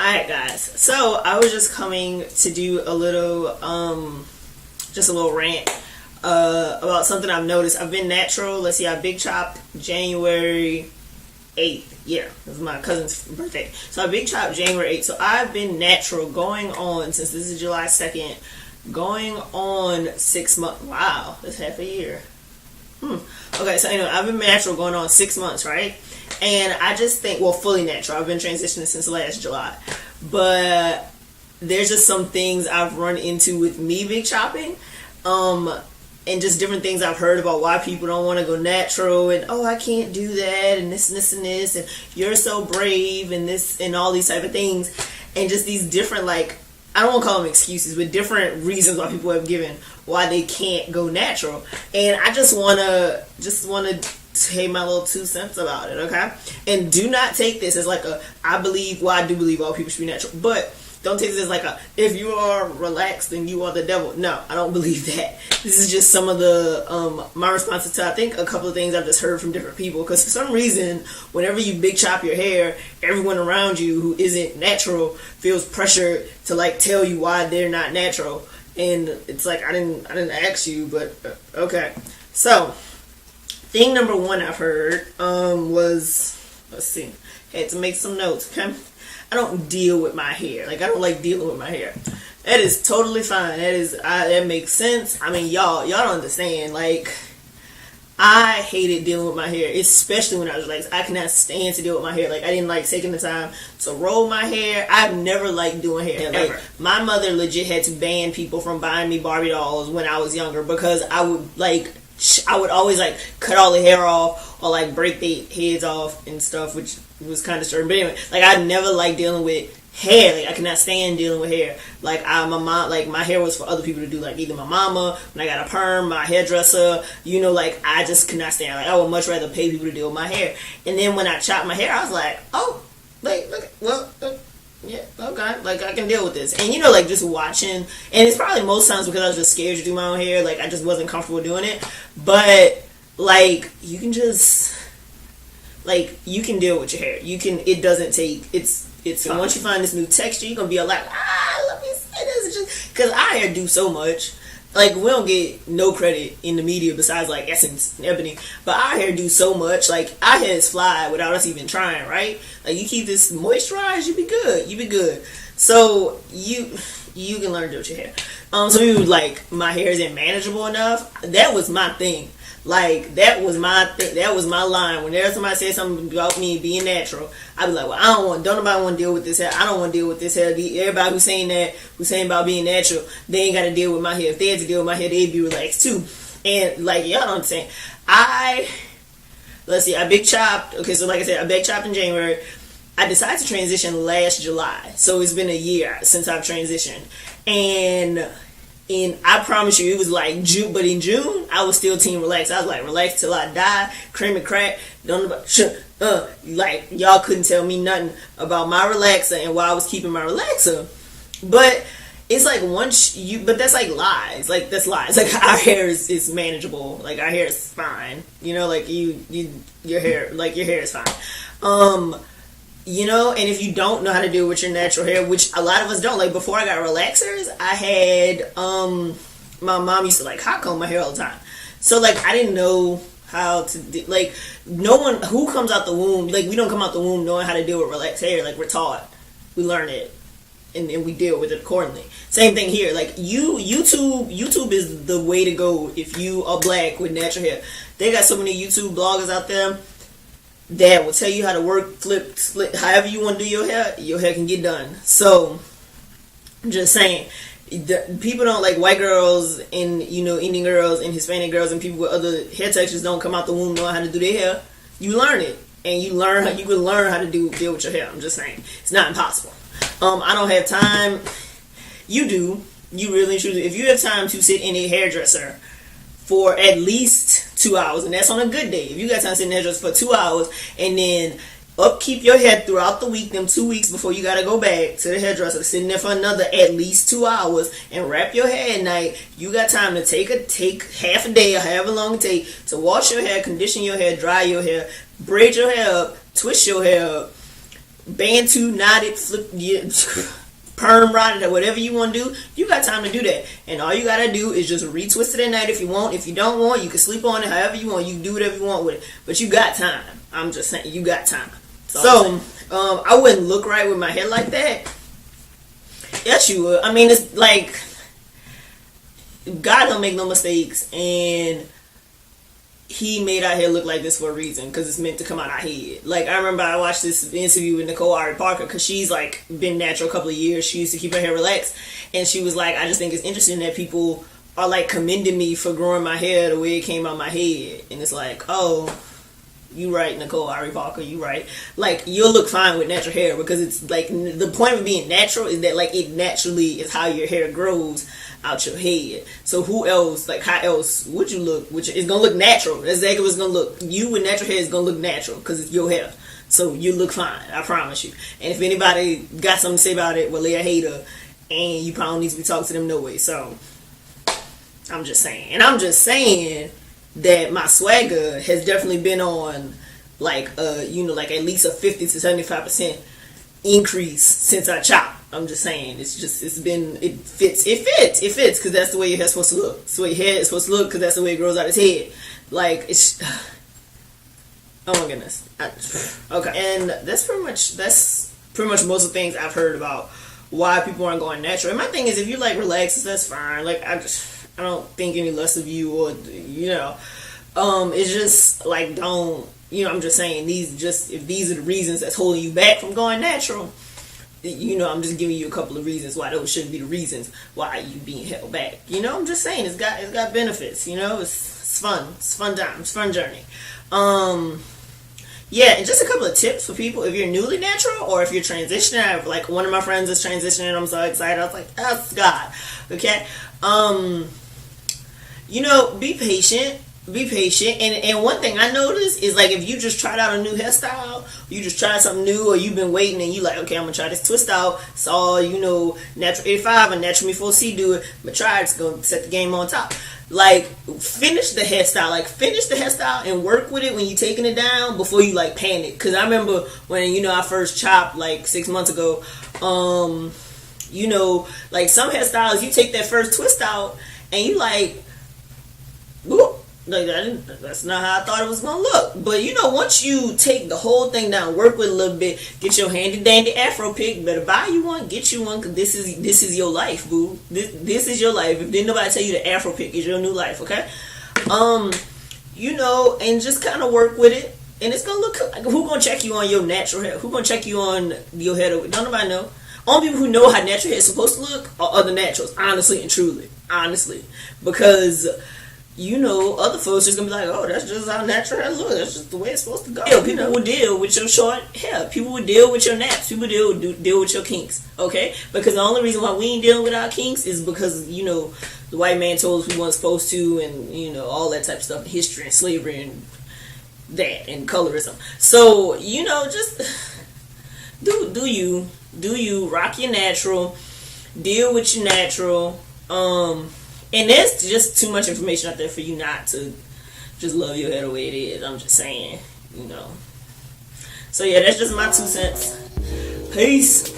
Alright guys, so I was just coming to do a little rant about something I've noticed. I've been natural. Let's see, I big chopped January 8th. Yeah, it was my cousin's birthday. So I big chopped January 8th. So I've been natural going on, since this is July 2nd, going on 6 months. Wow, that's half a year. Okay, so anyway, I've been natural going on 6 months, right? And I just think, well, fully natural. I've been transitioning since last July. But there's just some things I've run into with me big chopping. And just different things I've heard about why people don't want to go natural. And, oh, I can't do that. And this and this and this. And you're so brave. And this and all these type of things. And just these different, like, I don't want to call them excuses, but different reasons why people have given why they can't go natural. And I just want to say my little 2 cents about it, okay? And do not take this as like I do believe all people should be natural, but don't take this as like if you are relaxed then you are the devil. No, I don't believe that. This is just some of the my responses to, I think, a couple of things I've just heard from different people, because for some reason whenever you big chop your hair, everyone around you who isn't natural feels pressure to like tell you why they're not natural. And it's like, I didn't ask you, but okay. So thing number one I've heard was, let's see, had to make some notes, okay? I don't deal with my hair. Like, I don't like dealing with my hair. That is totally fine. That makes sense. I mean, y'all don't understand. Like, I hated dealing with my hair, especially when I was like, I cannot stand to deal with my hair. Like, I didn't like taking the time to roll my hair. I've never liked doing hair. Like, my mother legit had to ban people from buying me Barbie dolls when I was younger, because I would always like cut all the hair off or like break the heads off and stuff, which was kind of disturbing. But anyway, like, I never liked dealing with hair. Like, I cannot stand dealing with hair. Like, my hair was for other people to do. Like, either my mama, when I got a perm, my hairdresser, like, I just could not stand. Like, I would much rather pay people to deal with my hair. And then when I chopped my hair, I was like, oh, like, well, yeah, okay, like, I can deal with this. And like, just watching, and it's probably most times because I was just scared to do my own hair. Like, I just wasn't comfortable doing it. But like, you can just, like, you can deal with your hair. It doesn't take, it's once you find this new texture, you're gonna be like, let me say this, just because our hair do so much. Like, we don't get no credit in the media besides like Essence and Ebony, but our hair do so much. Like, our hairs fly without us even trying, right? Like, you keep this moisturized, you be good. So you can learn to do with your hair. Some people like, my hair isn't manageable enough. That was my thing. Like, that was my thing. That was my line. Whenever somebody said something about me being natural, I'd be like, well, don't nobody want to deal with this hair. I don't want to deal with this hair. Everybody who's saying about being natural, they ain't got to deal with my hair. If they had to deal with my hair, they'd be relaxed too. And like, y'all don't understand. I big chopped. Okay, so like I said, I big chopped in January. I decided to transition last July. So it's been a year since I've transitioned. And I promise you, it was like June, but in June, I was still team relaxed. I was like, relax till I die, cream and crack. Like, y'all couldn't tell me nothing about my relaxer and why I was keeping my relaxer. But it's like, but that's like lies. Like, that's lies. Like, our hair is manageable. Like, our hair is fine. Like, your hair is fine. And if you don't know how to deal with your natural hair, which a lot of us don't, like, before I got relaxers, I had, my mom used to, like, hot comb my hair all the time. So, like, I didn't know how to, like, no one who comes out the womb, like, we don't come out the womb knowing how to deal with relaxed hair. Like, we're taught. We learn it. And we deal with it accordingly. Same thing here. Like, YouTube is the way to go if you are black with natural hair. They got so many YouTube bloggers out there that will tell you how to work, flip, split, however you want to do your hair can get done. So, I'm just saying, people don't, like, white girls and, Indian girls and Hispanic girls and people with other hair textures don't come out the womb knowing how to do their hair. You learn it. And you can learn how to deal with your hair. I'm just saying. It's not impossible. I don't have time. You do. You really should. If you have time to sit in a hairdresser for at least 2 hours, and that's on a good day. If you got time to sit in the hairdresser for 2 hours, and then upkeep your hair throughout the week, them 2 weeks before you gotta go back to the hairdresser, sitting there for another at least 2 hours, and wrap your hair at night, you got time to take half a day or however long it takes to wash your hair, condition your hair, dry your hair, braid your hair up, twist your hair up, bantu, knotted, flip, perm rotted, or whatever you want to do, you got time to do that. And all you got to do is just retwist it at night if you want. If you don't want, you can sleep on it however you want. You can do whatever you want with it. But you got time. I'm just saying, you got time. So, I wouldn't look right with my hair like that. Yes, you would. I mean, it's like, God don't make no mistakes, and he made our hair look like this for a reason, because it's meant to come out our head. Like, I remember I watched this interview with Nicole Ari Parker, because she's like been natural a couple of years. She used to keep her hair relaxed, and she was like, I just think it's interesting that people are like commending me for growing my hair the way it came out my head. And it's like, oh, you right, Nicole Ari Parker, you right. Like, you'll look fine with natural hair, because it's like, the point of being natural is that like it naturally is how your hair grows out your head. So who else, like, how else would you look? Which is gonna look natural. That's exactly what's gonna look. You with natural hair is gonna look natural because it's your hair. So you look fine, I promise you. And if anybody got something to say about it, well, they're a hater, and you probably need to be talking to them no way. So I'm just saying. And I'm just saying that my swagger has definitely been on like like at least a 50 to 75% increase since I chopped. I'm just saying, it fits because that's the way your hair's supposed to look. It's the way your hair is supposed to look because that's the way it grows out its head. Like, it's, oh my goodness. Okay, and that's pretty much most of the things I've heard about why people aren't going natural. And my thing is, if you like relaxes, that's fine. Like, I don't think any less of you, or it's just like, don't, I'm just saying, if these are the reasons that's holding you back from going natural, I'm just giving you a couple of reasons why those shouldn't be the reasons why you being held back. I'm just saying, it's got benefits. It's fun. It's fun time. It's fun journey. Yeah, and just a couple of tips for people if you're newly natural or if you're transitioning. I have, like, one of my friends is transitioning. I'm so excited. I was like, oh God. Okay. Be patient. Be patient. And one thing I noticed is, like, if you just tried out a new hairstyle, you just tried something new, or you've been waiting and you like, okay, I'm gonna try this twist out. Saw, Natural 85 and Natural Me 4C do it, but try it's gonna set the game on top. Like, finish the hairstyle and work with it when you're taking it down before you like panic. Because I remember when I first chopped like 6 months ago, like some hairstyles, you take that first twist out and you like, whoop. Like, that's not how I thought it was gonna look. But once you take the whole thing down, work with it a little bit, get your handy dandy afro pick. Better buy you one, get you one, because this is your life, boo. This is your life. If didn't nobody tell you the afro pick is your new life, okay? And just kind of work with it, and it's gonna look like, who gonna check you on your natural hair? Who gonna check you on your hair? Don't nobody know. Only people who know how natural hair is supposed to look are other naturals, honestly and truly, because other folks just gonna be like, oh, that's just how natural hair looks. That's just the way it's supposed to go. People will deal with your short hair. People will deal with your naps. People deal with your kinks. Okay? Because the only reason why we ain't dealing with our kinks is because, the white man told us we weren't supposed to, and, all that type of stuff, history and slavery and that, and colorism. So, just do you rock your natural, deal with your natural, and there's just too much information out there for you not to just love your hair the way it is. I'm just saying, So yeah, that's just my 2 cents. Peace.